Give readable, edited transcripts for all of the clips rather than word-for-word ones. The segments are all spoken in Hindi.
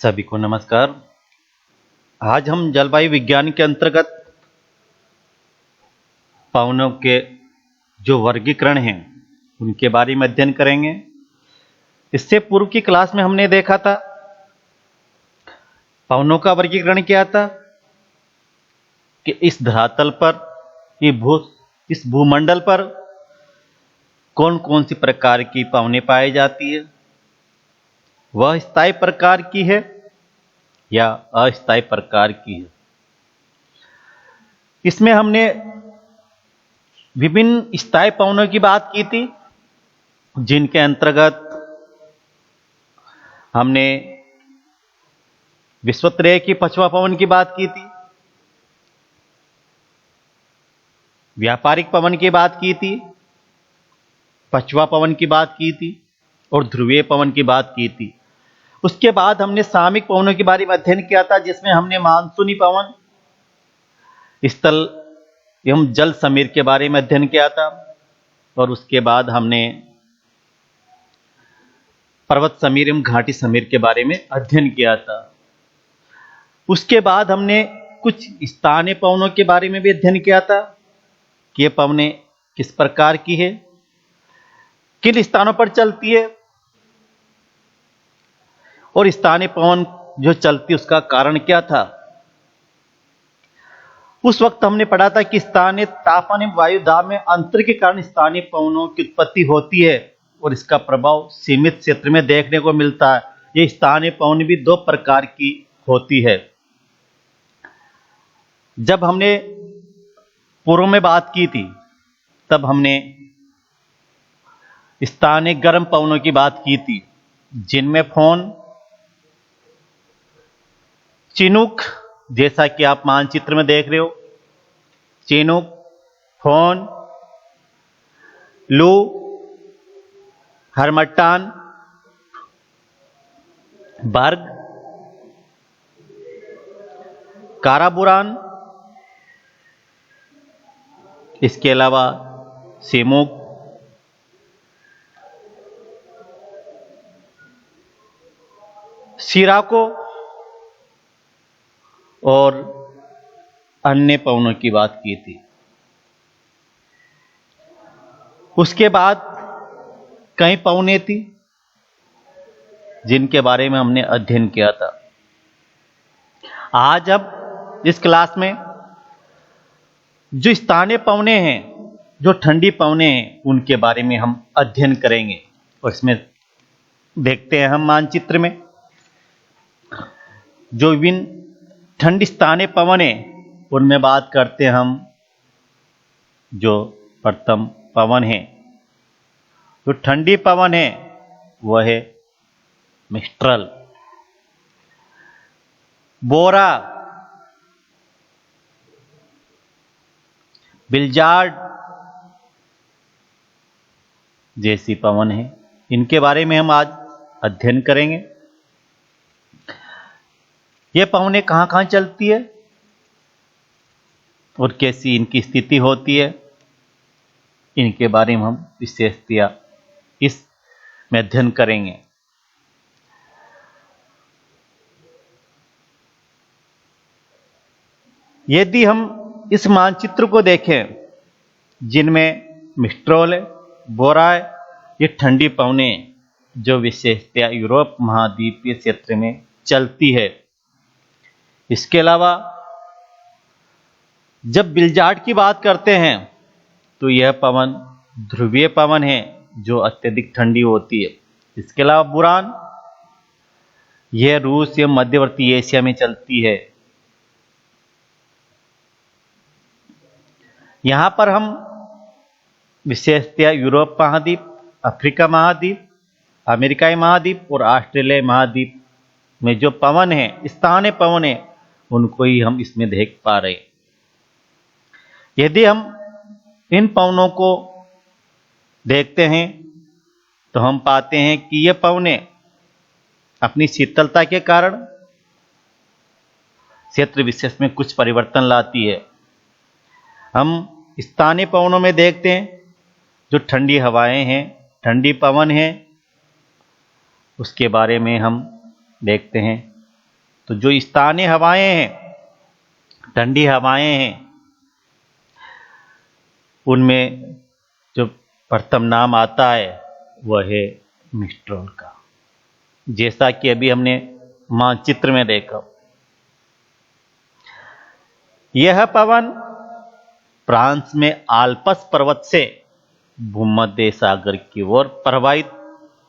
सभी को नमस्कार। आज हम जलवायु विज्ञान के अंतर्गत पवनों के जो वर्गीकरण हैं उनके बारे में अध्ययन करेंगे। इससे पूर्व की क्लास में हमने देखा था पवनों का वर्गीकरण क्या था कि इस धरातल पर इस भूमंडल पर कौन कौन सी प्रकार की पवनें पाई जाती है, वह स्थायी प्रकार की है या अस्थायी प्रकार की है। इसमें हमने विभिन्न स्थायी पवनों की बात की थी, जिनके अंतर्गत हमने विषुवत-रेखीय पछुआ पवन की बात की थी, व्यापारिक पवन की बात की थी, पछुआ पवन की बात की थी और ध्रुवीय पवन की बात की थी। उसके बाद हमने सामयिक पवनों के बारे में अध्ययन किया था, जिसमें हमने मानसूनी पवन, स्थल एवं जल समीर के बारे में अध्ययन किया था और उसके बाद हमने पर्वत समीर एवं घाटी समीर के बारे में अध्ययन किया था। उसके बाद हमने कुछ स्थानीय पवनों के बारे में भी अध्ययन किया था कि ये पवनें किस प्रकार की है, किन स्थानों पर चलती है और स्थानीय पवन जो चलती उसका कारण क्या था। उस वक्त हमने पढ़ा था कि स्थानीय तापमान एवं वायु दाब में अंतर के कारण स्थानीय पवनों की उत्पत्ति होती है और इसका प्रभाव सीमित क्षेत्र में देखने को मिलता है। ये स्थानीय पवन भी दो प्रकार की होती है। जब हमने पूर्व में बात की थी तब हमने स्थानीय गर्म पवनों की बात की थी, जिनमें फोन, चिनूक, जैसा कि आप मानचित्र में देख रहे हो, चिनूक, फोन, लू, हरमट्टान, बर्ग, काराबुरान, इसके अलावा सेमुक, सिराको और अन्य पवनों की बात की थी। उसके बाद कई पवनें थी जिनके बारे में हमने अध्ययन किया था। आज अब इस क्लास में जो स्थानीय पवनें हैं, जो ठंडी पवनें हैं, उनके बारे में हम अध्ययन करेंगे। और इसमें देखते हैं हम मानचित्र में जो विभिन्न ठंडी स्थानीय पवन है उनमें बात करते हैं हम। जो प्रथम पवन है, जो ठंडी पवन है, वह है मिस्ट्रल, बोरा, बिल्जार्ड जैसी पवन है। इनके बारे में हम आज अध्ययन करेंगे। ये पवनें कहां कहां चलती है और कैसी इनकी स्थिति होती है, इनके बारे में हम विशेषतया इस में अध्ययन करेंगे। यदि हम इस मानचित्र को देखें, जिनमें मिस्ट्रोल है, बोरा है, ये ठंडी पवनें जो विशेषतया यूरोप महाद्वीपीय क्षेत्र में चलती है। इसके अलावा जब बिल्जार्ड की बात करते हैं तो यह पवन ध्रुवीय पवन है जो अत्यधिक ठंडी होती है। इसके अलावा बुरान, यह रूस या मध्यवर्ती एशिया में चलती है। यहां पर हम विशेषतया यूरोप महाद्वीप, अफ्रीका महाद्वीप, अमेरिकाई महाद्वीप और ऑस्ट्रेलिया महाद्वीप में जो पवन है, स्थानीय पवन है, उनको ही हम इसमें देख पा रहे हैं। यदि हम इन पवनों को देखते हैं तो हम पाते हैं कि ये पवनें अपनी शीतलता के कारण क्षेत्र विशेष में कुछ परिवर्तन लाती है। हम स्थानीय पवनों में देखते हैं जो ठंडी हवाएं हैं, ठंडी पवन है, उसके बारे में हम देखते हैं तो जो स्थानीय हवाएं हैं, ठंडी हवाएं हैं, उनमें जो प्रथम नाम आता है वह है मिस्ट्रॉल का। जैसा कि अभी हमने मानचित्र में देखा, यह पवन फ्रांस में आल्प्स पर्वत से भूमध्य सागर की ओर प्रवाहित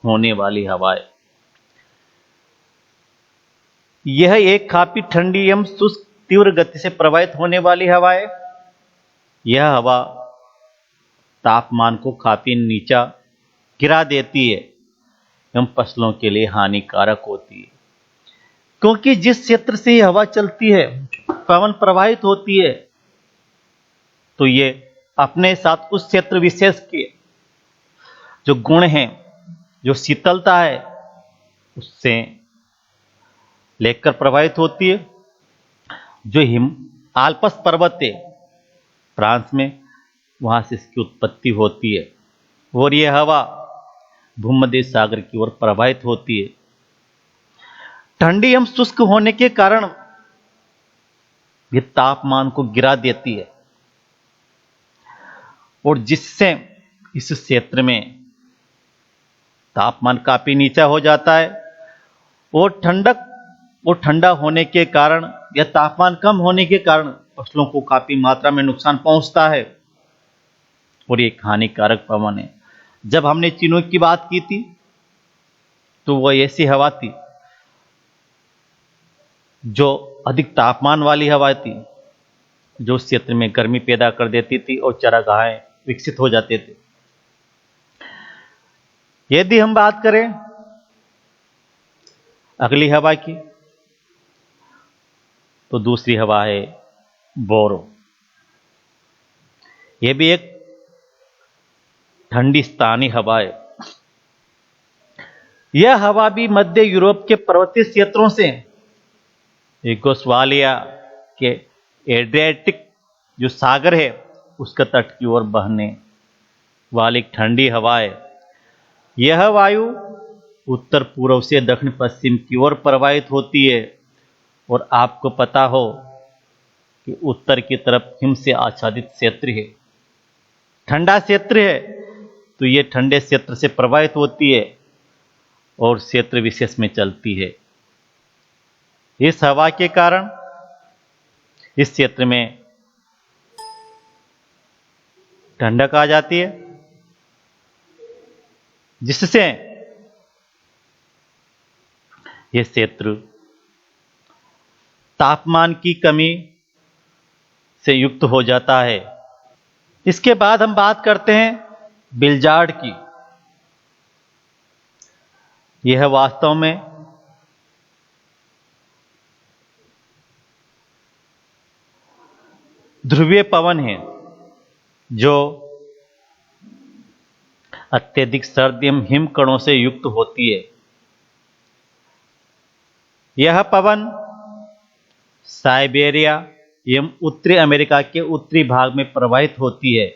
होने वाली हवा है। यह एक काफी ठंडी एवं शुष्क तीव्र गति से प्रवाहित होने वाली हवा है। यह हवा तापमान को काफी नीचा गिरा देती है एवं फसलों के लिए हानिकारक होती है, क्योंकि जिस क्षेत्र से यह हवा चलती है, पवन प्रवाहित होती है, तो ये अपने साथ उस क्षेत्र विशेष के जो गुण हैं, जो शीतलता है, उससे लेकर प्रवाहित होती है। जो आल्प्स पर्वत है फ्रांस में, वहां से इसकी उत्पत्ति होती है और यह हवा भूमध्य सागर की ओर प्रवाहित होती है। ठंडी एवं शुष्क होने के कारण यह तापमान को गिरा देती है और जिससे इस क्षेत्र में तापमान काफी नीचा हो जाता है और ठंडा होने के कारण या तापमान कम होने के कारण फसलों को काफी मात्रा में नुकसान पहुंचता है और ये हानिकारक पवन है। जब हमने चिनूक की बात की थी तो वह ऐसी हवा थी जो अधिक तापमान वाली हवा थी, जो उस क्षेत्र में गर्मी पैदा कर देती थी और चारागाहें विकसित हो जाते थे। यदि हम बात करें अगली हवा की, तो दूसरी हवा है बोरो। यह भी एक ठंडी स्थानीय हवा है। यह हवा भी मध्य यूरोप के पर्वतीय क्षेत्रों से यूगोस्लाविया के एड्रियाटिक जो सागर है उसका तट की ओर बहने वाली एक ठंडी हवा है। यह वायु उत्तर पूर्व से दक्षिण पश्चिम की ओर प्रवाहित होती है और आपको पता हो कि उत्तर की तरफ हिम से आच्छादित क्षेत्र है, ठंडा क्षेत्र है, तो ये ठंडे क्षेत्र से प्रवाहित होती है और क्षेत्र विशेष में चलती है। इस हवा के कारण इस क्षेत्र में ठंडक आ जाती है, जिससे यह क्षेत्र तापमान की कमी से युक्त हो जाता है। इसके बाद हम बात करते हैं बिलजार्ड की। यह वास्तव में ध्रुवीय पवन है जो अत्यधिक सर्द एवं हिमकणों से युक्त होती है। यह पवन साइबेरिया एवं उत्तरी अमेरिका के उत्तरी भाग में प्रवाहित होती है।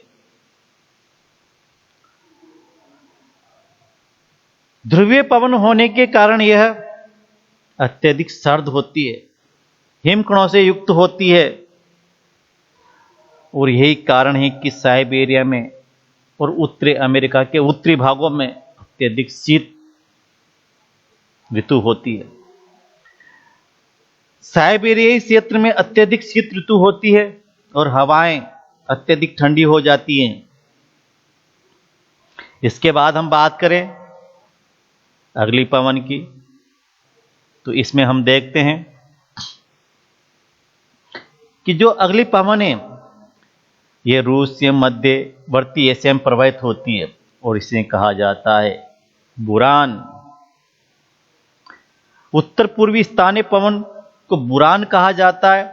ध्रुवीय पवन होने के कारण यह अत्यधिक सर्द होती है, हिमकणों से युक्त होती है और यही कारण है कि साइबेरिया में और उत्तरी अमेरिका के उत्तरी भागों में अत्यधिक शीत ऋतु होती है। साइबेरियाई क्षेत्र में अत्यधिक शीत ऋतु होती है और हवाएं अत्यधिक ठंडी हो जाती हैं। इसके बाद हम बात करें अगली पवन की, तो इसमें हम देखते हैं कि जो अगली पवन है यह रूस से मध्यवर्ती एशिया में प्रवाहित होती है और इसे कहा जाता है बुरान। उत्तर पूर्वी स्थानीय पवन को बुरान कहा जाता है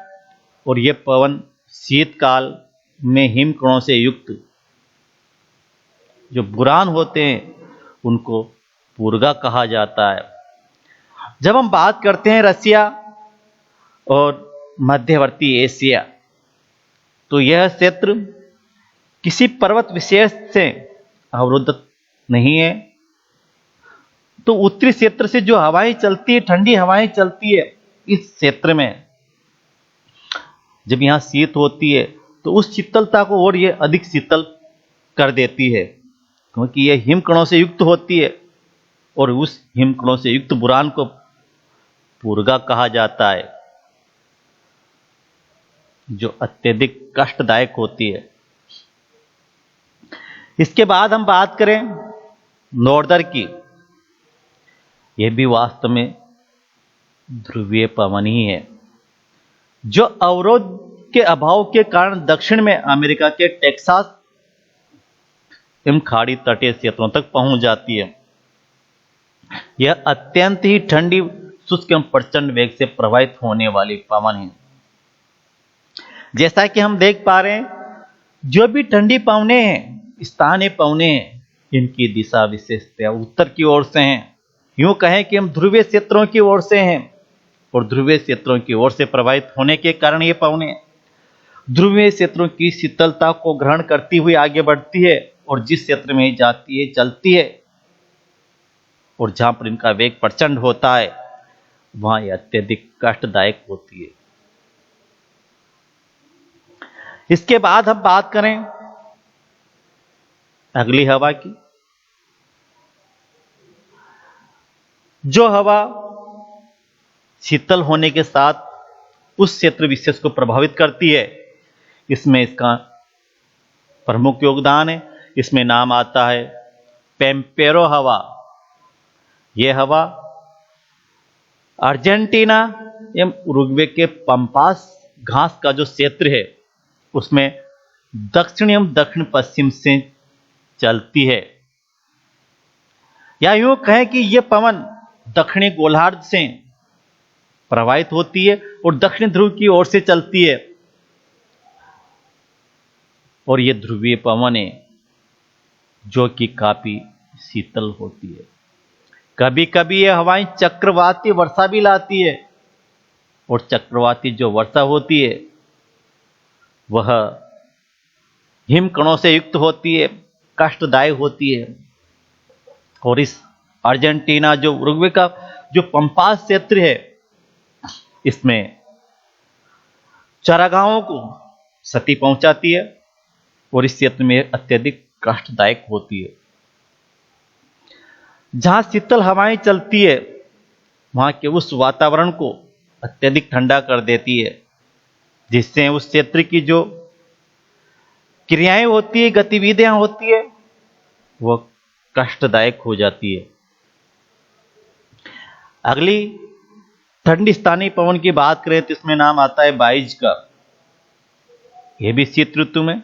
और यह पवन शीतकाल में हिमकणों से युक्त जो बुरान होते हैं उनको पूर्गा कहा जाता है। जब हम बात करते हैं रसिया और मध्यवर्ती एशिया, तो यह क्षेत्र किसी पर्वत विशेष से अवरुद्ध नहीं है। तो उत्तरी क्षेत्र से जो हवाएं चलती है, ठंडी हवाएं चलती है, इस क्षेत्र में जब यहाँ शीत होती है तो उस शीतलता को और ये अधिक शीतल कर देती है, क्योंकि ये हिमकणों से युक्त होती है और उस हिमकणों से युक्त बुरान को पूर्गा कहा जाता है, जो अत्यधिक कष्टदायक होती है। इसके बाद हम बात करें नॉर्दर की, यह भी वास्तव में ध्रुवीय पवन ही है, जो अवरोध के अभाव के कारण दक्षिण में अमेरिका के टेक्सास एवं खाड़ी तटीय क्षेत्रों तक पहुंच जाती है। यह अत्यंत ही ठंडी, शुष्क एवं प्रचंड वेग से प्रवाहित होने वाली पवन है। जैसा कि हम देख पा रहे हैं, जो भी ठंडी पवनें हैं, स्थानीय पवनें हैं, इनकी दिशा विशेषतः उत्तर की ओर से हैं। यूं कहें कि हम ध्रुवीय क्षेत्रों की ओर से हैं और ध्रुवीय क्षेत्रों की ओर से प्रवाहित होने के कारण ये पवनें ध्रुवीय क्षेत्रों की शीतलता को ग्रहण करती हुई आगे बढ़ती है और जिस क्षेत्र में जाती है, चलती है और जहां पर इनका वेग प्रचंड होता है, वहां यह अत्यधिक कष्टदायक होती है। इसके बाद हम बात करें अगली हवा की, जो हवा शीतल होने के साथ उस क्षेत्र विशेष को प्रभावित करती है। इसमें इसका प्रमुख योगदान है। इसमें नाम आता है पेम्पेरो हवा। यह हवा अर्जेंटीना एवं उरुग्वे के पंपास घास का जो क्षेत्र है, उसमें दक्षिण एवं दक्षिण पश्चिम से चलती है। या यूं कहें कि यह पवन दक्षिणी गोलार्ध से प्रवाहित होती है और दक्षिण ध्रुव की ओर से चलती है और यह ध्रुवीय पवन है, जो कि काफी शीतल होती है। कभी कभी यह हवाएं चक्रवाती वर्षा भी लाती है और चक्रवाती जो वर्षा होती है वह हिमकणों से युक्त होती है, कष्टदायक होती है। और इस अर्जेंटीना जो उरुग्वे का जो पंपास क्षेत्र है, इसमें चरागाहों को क्षति पहुंचाती है और इस क्षेत्र में अत्यधिक कष्टदायक होती है। जहां शीतल हवाएं चलती है, वहां के उस वातावरण को अत्यधिक ठंडा कर देती है, जिससे उस क्षेत्र की जो क्रियाएं होती है, गतिविधियां होती है, वह कष्टदायक हो जाती है। अगली ठंडी स्थानीय पवन की बात करें तो इसमें नाम आता है बाइज का। यह भी शीत ऋतु में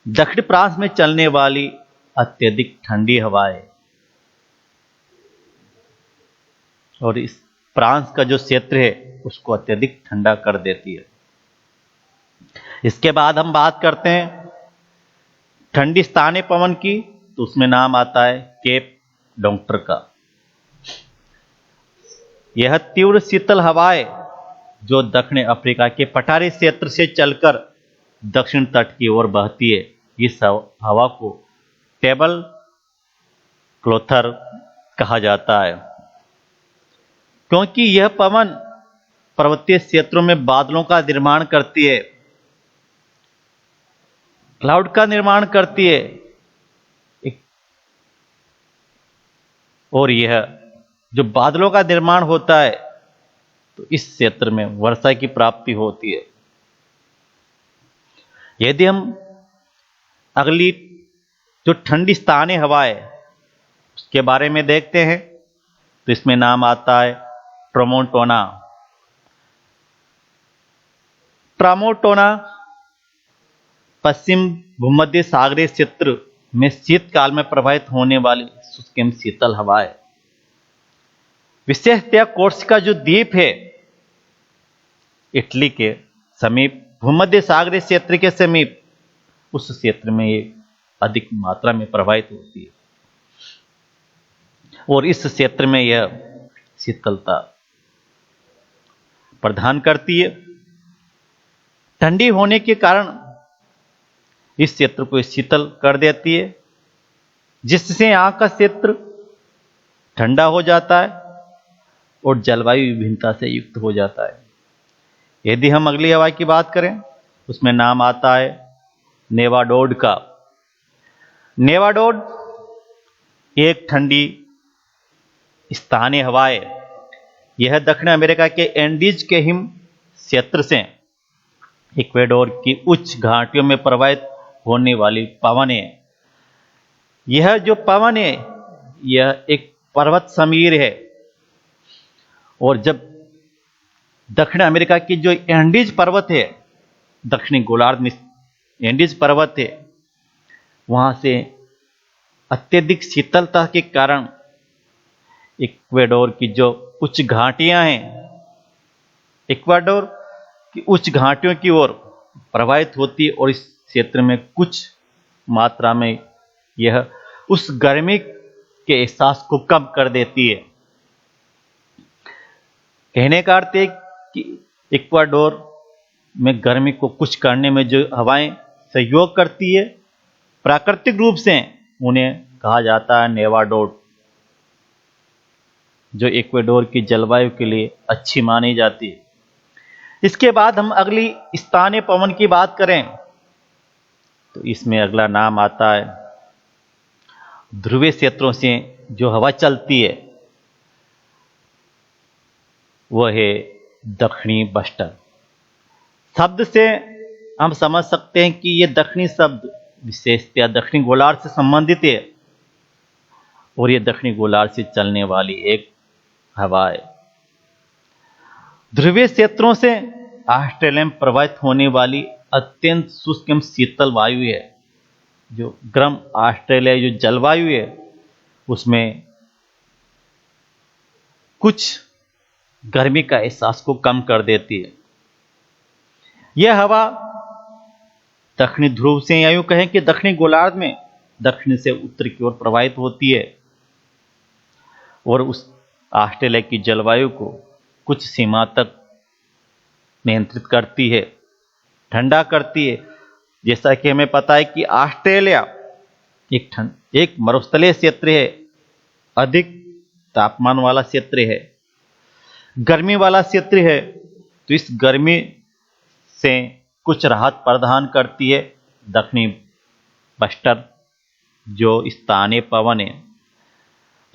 दक्षिण प्रांत में चलने वाली अत्यधिक ठंडी हवा है और इस प्रांत का जो क्षेत्र है उसको अत्यधिक ठंडा कर देती है। इसके बाद हम बात करते हैं ठंडी स्थानीय पवन की, तो उसमें नाम आता है केप डॉक्टर का। यह तीव्र शीतल हवाएं जो दक्षिण अफ्रीका के पठारी क्षेत्र से चलकर दक्षिण तट की ओर बहती है, इस हवा को टेबल क्लोथर कहा जाता है, क्योंकि यह पवन पर्वतीय क्षेत्रों में बादलों का निर्माण करती है, क्लाउड का निर्माण करती है। और यह जो बादलों का निर्माण होता है तो इस क्षेत्र में वर्षा की प्राप्ति होती है। यदि हम अगली जो ठंडी स्थानीय हवा है उसके बारे में देखते हैं तो इसमें नाम आता है ट्रामोंटोना। ट्रामोंटोना पश्चिम भूमध्य सागरीय क्षेत्र में शीतकाल में प्रवाहित होने वाली शुष्क एवं शीतल हवा है। विशेषतः कोर्सिका जो द्वीप है इटली के समीप, भूमध्य सागरीय क्षेत्र के समीप, उस क्षेत्र में ये अधिक मात्रा में प्रवाहित होती है और इस क्षेत्र में यह शीतलता प्रदान करती है। ठंडी होने के कारण इस क्षेत्र को शीतल कर देती है, जिससे यहां का क्षेत्र ठंडा हो जाता है और जलवायु विभिन्नता से युक्त हो जाता है। यदि हम अगली हवा की बात करें, उसमें नाम आता है नेवाडोड का। नेवाडोड एक ठंडी स्थानीय हवा है। यह दक्षिण अमेरिका के एंडीज के हिम क्षेत्र से इक्वेडोर की उच्च घाटियों में प्रवाहित होने वाली पवन है। यह जो पवन है, यह एक पर्वत समीर है, और जब दक्षिण अमेरिका की जो एंडीज पर्वत है, दक्षिणी गोलार्ध में एंडीज पर्वत है, वहां से अत्यधिक शीतलता के कारण इक्वेडोर की जो उच्च घाटियां हैं, इक्वाडोर की उच्च घाटियों की ओर प्रवाहित होती है, और इस क्षेत्र में कुछ मात्रा में यह उस गर्मी के एहसास को कम कर देती है। कहने का अर्थ है कि इक्वाडोर में गर्मी को कुछ करने में जो हवाएं सहयोग करती है, प्राकृतिक रूप से उन्हें कहा जाता है नेवाडोड, जो इक्वाडोर की जलवायु के लिए अच्छी मानी जाती है। इसके बाद हम अगली स्थानीय पवन की बात करें, तो इसमें अगला नाम आता है ध्रुवीय क्षेत्रों से जो हवा चलती है, वह है दक्षिणी बस्टर। शब्द से हम समझ सकते हैं कि यह दक्षिणी शब्द विशेषतया दक्षिणी गोलार्ध से संबंधित है, और यह दक्षिणी गोलार्ध से चलने वाली एक हवा है। ध्रुवीय क्षेत्रों से ऑस्ट्रेलिया में प्रवाहित होने वाली अत्यंत शुष्क एवं शीतल वायु है। जो गर्म ऑस्ट्रेलिया जो जलवायु है, उसमें कुछ गर्मी का एहसास को कम कर देती है। यह हवा दक्षिणी ध्रुव से, या यूं कहें कि दक्षिणी गोलार्ध में दक्षिण से उत्तर की ओर प्रवाहित होती है, और उस ऑस्ट्रेलिया की जलवायु को कुछ सीमा तक नियंत्रित करती है, ठंडा करती है। जैसा कि हमें पता है कि ऑस्ट्रेलिया एक मरुस्थलीय क्षेत्र है, अधिक तापमान वाला क्षेत्र है, गर्मी वाला क्षेत्र है। तो इस गर्मी से कुछ राहत प्रदान करती है दक्षिणी बस्टर, जो स्थानीय पवन है,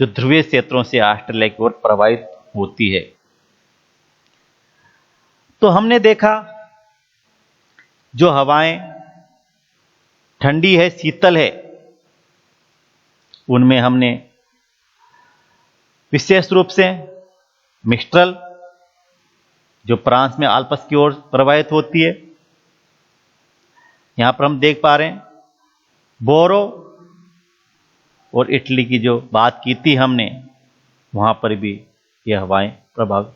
जो ध्रुवीय क्षेत्रों से ऑस्ट्रेलिया की ओर प्रवाहित होती है। तो हमने देखा जो हवाएं ठंडी है, शीतल है, उनमें हमने विशेष रूप से मिस्ट्रल, जो फ्रांस में आल्प्स की ओर प्रवाहित होती है, यहां पर हम देख पा रहे हैं बोरो, और इटली की जो बात की थी हमने, वहां पर भी यह हवाएं प्रभावित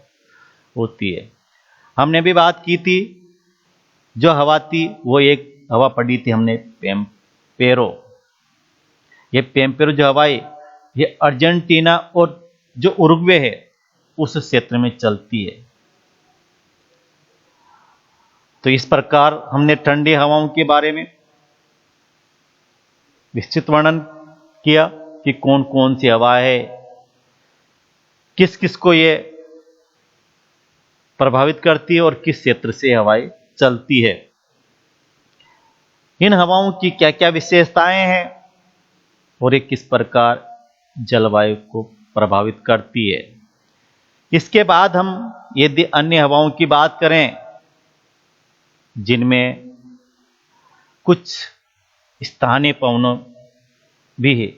होती है। हमने भी बात की थी जो हवा थी, वो एक हवा पड़ी थी हमने पेम्पेरो। ये पेम्पेरो जो हवा है, ये अर्जेंटीना और जो उरुग्वे है उस क्षेत्र में चलती है। तो इस प्रकार हमने ठंडी हवाओं के बारे में विस्तृत वर्णन किया कि कौन कौन सी हवा है, किस किस को ये प्रभावित करती है, और किस क्षेत्र से हवाएं चलती है। इन हवाओं की क्या क्या विशेषताएं हैं, और ये किस प्रकार जलवायु को प्रभावित करती है। इसके बाद हम यदि अन्य हवाओं की बात करें, जिनमें कुछ स्थानीय पवनों भी है।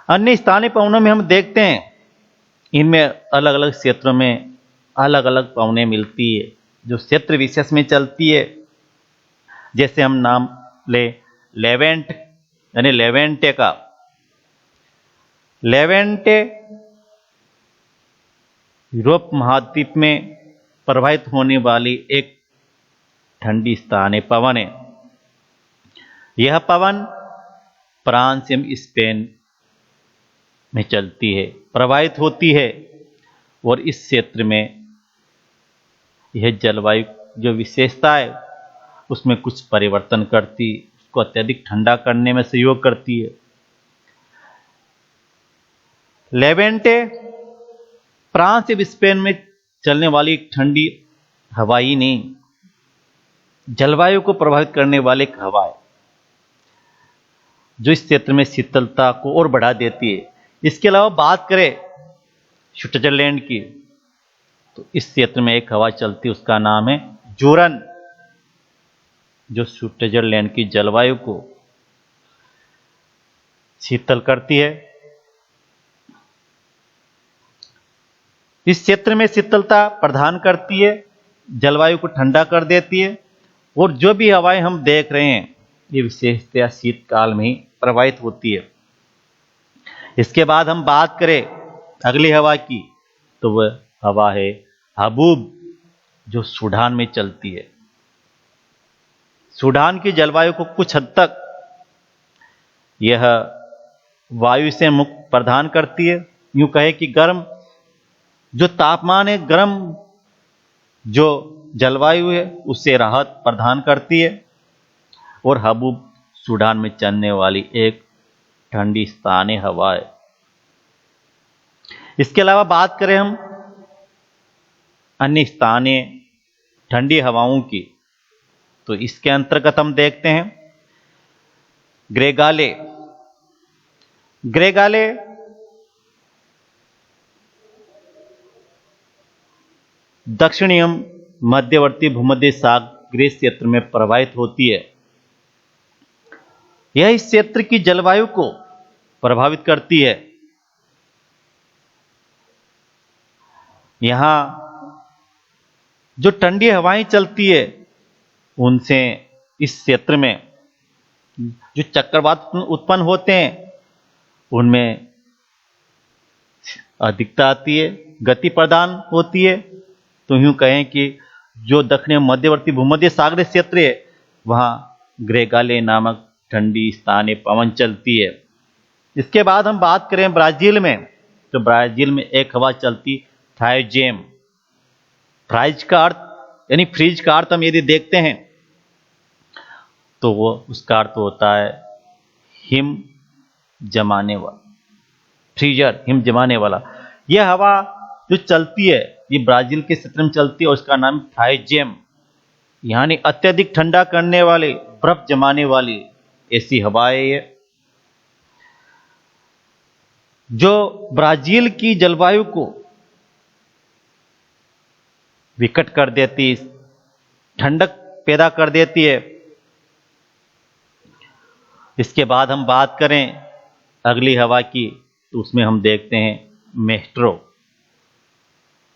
अन्य स्थानीय पवनों में हम देखते हैं, इनमें अलग अलग क्षेत्रों में अलग अलग पवनें मिलती है, जो क्षेत्र विशेष में चलती है। जैसे हम नाम ले लेवेंट, यानी लेवेंटे का। लेवेंटे यूरोप महाद्वीप में प्रवाहित होने वाली एक ठंडी स्थानीय पवन है। यह पवन फ्रांस एवं स्पेन में चलती है, प्रवाहित होती है, और इस क्षेत्र में यह जलवायु जो विशेषता है उसमें कुछ परिवर्तन करती, उसको अत्यधिक ठंडा करने में सहयोग करती है। लेवेंटे फ्रांस या स्पेन में चलने वाली एक ठंडी हवा ही नहीं, जलवायु को प्रभावित करने वाली एक हवा है जो इस क्षेत्र में शीतलता को और बढ़ा देती है। इसके अलावा बात करें स्विट्जरलैंड की, तो इस क्षेत्र में एक हवा चलती है, उसका नाम है जोरन, जो स्विट्जरलैंड की जलवायु को शीतल करती है। इस क्षेत्र में शीतलता प्रदान करती है, जलवायु को ठंडा कर देती है, और जो भी हवाएं हम देख रहे हैं ये विशेषतया शीतकाल में ही प्रवाहित होती है। इसके बाद हम बात करें अगली हवा की, तो वह हवा है हबूब, जो सूडान में चलती है। सूडान की जलवायु को कुछ हद तक यह वायु से मुक्त प्रदान करती है। यूं कहे कि गर्म जो तापमान है, गर्म जो जलवायु है, उससे राहत प्रदान करती है। और हबूब सूडान में चलने वाली एक ठंडी स्थानीय हवा है। इसके अलावा बात करें हम अन्य स्थानीय ठंडी हवाओं की, तो इसके अंतर्गत हम देखते हैं ग्रेगाले। ग्रेगाले दक्षिणी एवं मध्यवर्ती भूमध्य सागरीय क्षेत्र में प्रवाहित होती है। यह इस क्षेत्र की जलवायु को प्रभावित करती है। यहां जो ठंडी हवाएं चलती है, उनसे इस क्षेत्र में जो चक्रवात उत्पन्न होते हैं, उनमें अधिकता आती है, गति प्रदान होती है। तो यूं कहें कि जो दक्षिण मध्यवर्ती भूमध्य सागरीय क्षेत्र है, वहां ग्रेगाले नामक ठंडी स्थानीय पवन चलती है। इसके बाद हम बात करें ब्राजील में, तो ब्राजील में एक हवा चलती फ्राइजेम। फ्राइज का अर्थ यानी फ्रीज का अर्थ हम यदि देखते हैं तो वो उसका अर्थ होता है हिम जमाने वाला, फ्रीजर, हिम जमाने वाला। यह हवा जो चलती है ये ब्राजील के क्षेत्र में चलती है और उसका नाम फ्राइजेम, यानी अत्यधिक ठंडा करने वाले, बर्फ जमाने वाली ऐसी हवाएं है जो ब्राजील की जलवायु को विकट कर देती, ठंडक पैदा कर देती है। इसके बाद हम बात करें अगली हवा की, तो उसमें हम देखते हैं मेस्ट्रो,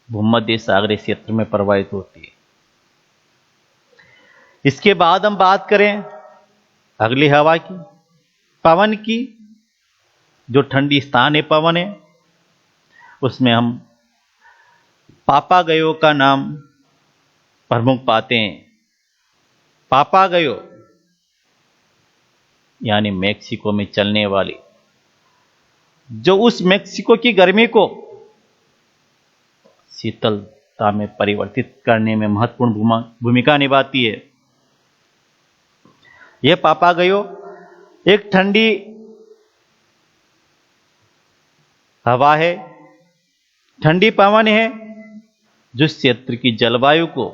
भूमध्य सागरीय क्षेत्र में प्रवाहित होती है। इसके बाद हम बात करें अगली हवा की, पवन की, जो ठंडी स्थानीय पवन है, उसमें हम पापागयो का नाम प्रमुख पाते हैं। पापागयो यानी मेक्सिको में चलने वाली, जो उस मेक्सिको की गर्मी को शीतलता में परिवर्तित करने में महत्वपूर्ण भूमिका निभाती है। यह पापागयो एक ठंडी हवा है, ठंडी पवन है, जो क्षेत्र की जलवायु को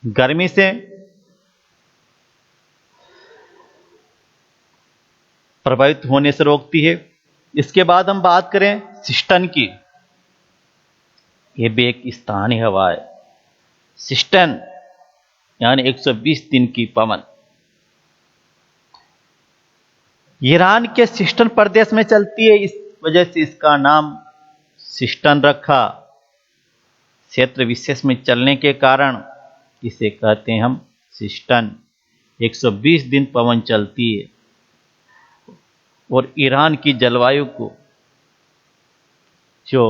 गर्मी से प्रभावित होने से रोकती है। इसके बाद हम बात करें सिस्टन की, यह भी एक स्थानीय हवा है। सिस्टन यानी 120 दिन की पवन, ईरान के सिस्टन प्रदेश में चलती है, इस वजह से इसका नाम सिस्टन रखा। क्षेत्र विशेष में चलने के कारण इसे कहते हैं हम सिस्टन। 120 दिन पवन चलती है और ईरान की जलवायु को, जो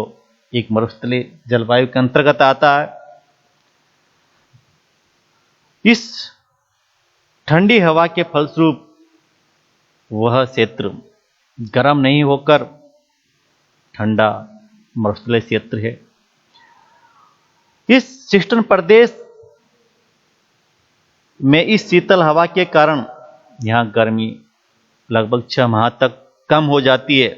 एक मरुस्थलीय जलवायु के अंतर्गत आता है, इस ठंडी हवा के फलस्वरूप वह क्षेत्र गर्म नहीं होकर ठंडा मरुस्थलीय क्षेत्र है। इस सिस्टन प्रदेश में इस शीतल हवा के कारण यहां गर्मी लगभग 6 माह तक कम हो जाती है।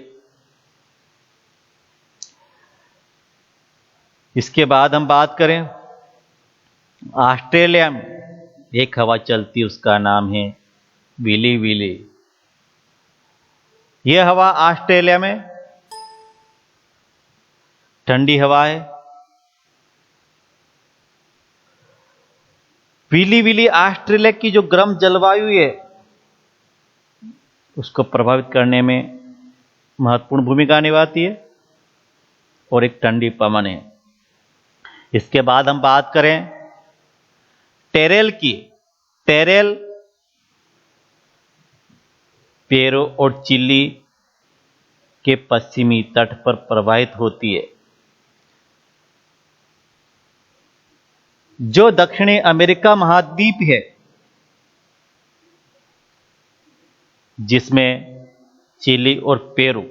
इसके बाद हम बात करें ऑस्ट्रेलिया में एक हवा चलती, उसका नाम है विली विली। यह हवा ऑस्ट्रेलिया में ठंडी हवा है। विली विली ऑस्ट्रेलिया की जो गर्म जलवायु है उसको प्रभावित करने में महत्वपूर्ण भूमिका निभाती है और एक ठंडी पवन है। इसके बाद हम बात करें टेरेल की। टेरेल पेरू और चिली के पश्चिमी तट पर प्रवाहित होती है, जो दक्षिणी अमेरिका महाद्वीप है, जिसमें चिली और पेरू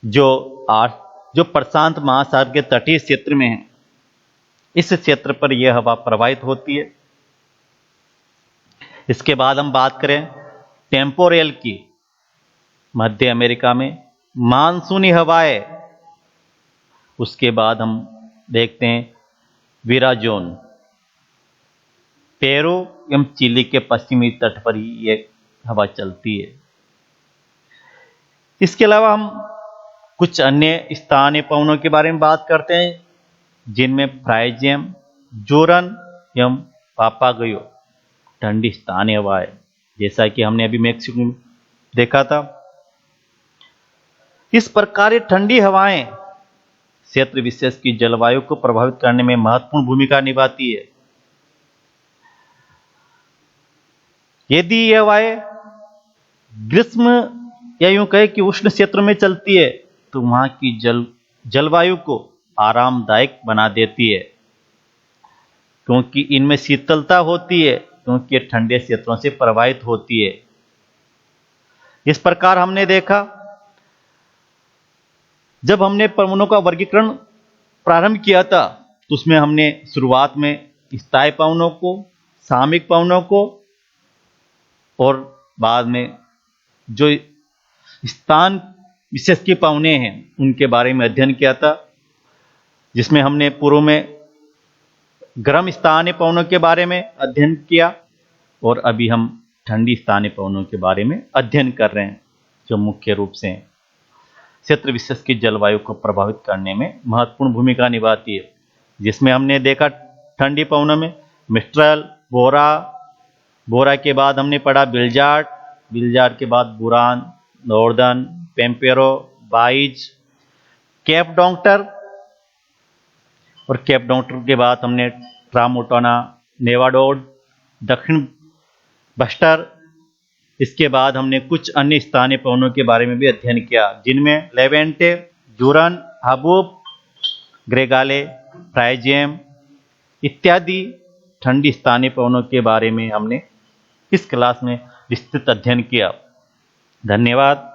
जो प्रशांत महासागर के तटीय क्षेत्र में है, इस क्षेत्र पर यह हवा प्रवाहित होती है। इसके बाद हम बात करें टेम्पोरेल की। मध्य अमेरिका में मानसूनी हवाएं। उसके बाद हम देखते हैं विराजोन। पेरू एवं चिली के पश्चिमी तट पर ही यह हवा चलती है। इसके अलावा हम कुछ अन्य स्थानीय पवनों के बारे में बात करते हैं, जिनमें फ्राइजियम, जोरन एवं पापागोयो ठंडी स्थानीय हवाएं, जैसा कि हमने अभी मैक्सिको में देखा था। इस प्रकार ठंडी हवाएं क्षेत्र विशेष की जलवायु को प्रभावित करने में महत्वपूर्ण भूमिका निभाती है। यदि यह हवाएं ग्रीष्म या यूं कहे कि उष्ण क्षेत्र में चलती है तो वहां की जलवायु को आरामदायक बना देती है, क्योंकि इनमें शीतलता होती है, क्योंकि ये ठंडे क्षेत्रों से प्रवाहित होती है। इस प्रकार हमने देखा, जब हमने पवनों का वर्गीकरण प्रारंभ किया था तो उसमें हमने शुरुआत में स्थायी पवनों को, सामयिक पवनों को और बाद में जो स्थान विशेष के पवने हैं उनके बारे में अध्ययन किया था, जिसमें हमने पूर्व में गर्म स्थानीय पवनों के बारे में अध्ययन किया और अभी हम ठंडी स्थानीय पवनों के बारे में अध्ययन कर रहे हैं, जो मुख्य रूप से क्षेत्र विशेष की जलवायु को प्रभावित करने में महत्वपूर्ण भूमिका निभाती है। जिसमें हमने देखा ठंडी पवनों में मिस्ट्रल, बोरा के बाद हमने पढ़ा बिल्जार्ड के बाद बुरान, नॉर्दर्न, पेम्पेरो, बाइज, केप डॉन्क्टर और केप डॉन्क्टर के बाद हमने ट्रामोटोना, नेवाडोड, दक्षिण बस्टर। इसके बाद हमने कुछ अन्य स्थानीय पवनों के बारे में भी अध्ययन किया, जिनमें लेवेंटे, जूरन, हबूब, ग्रेगाले, फ्राइजियम इत्यादि ठंडी स्थानीय पवनों के बारे में हमने इस क्लास में विस्तृत अध्ययन किया। धन्यवाद।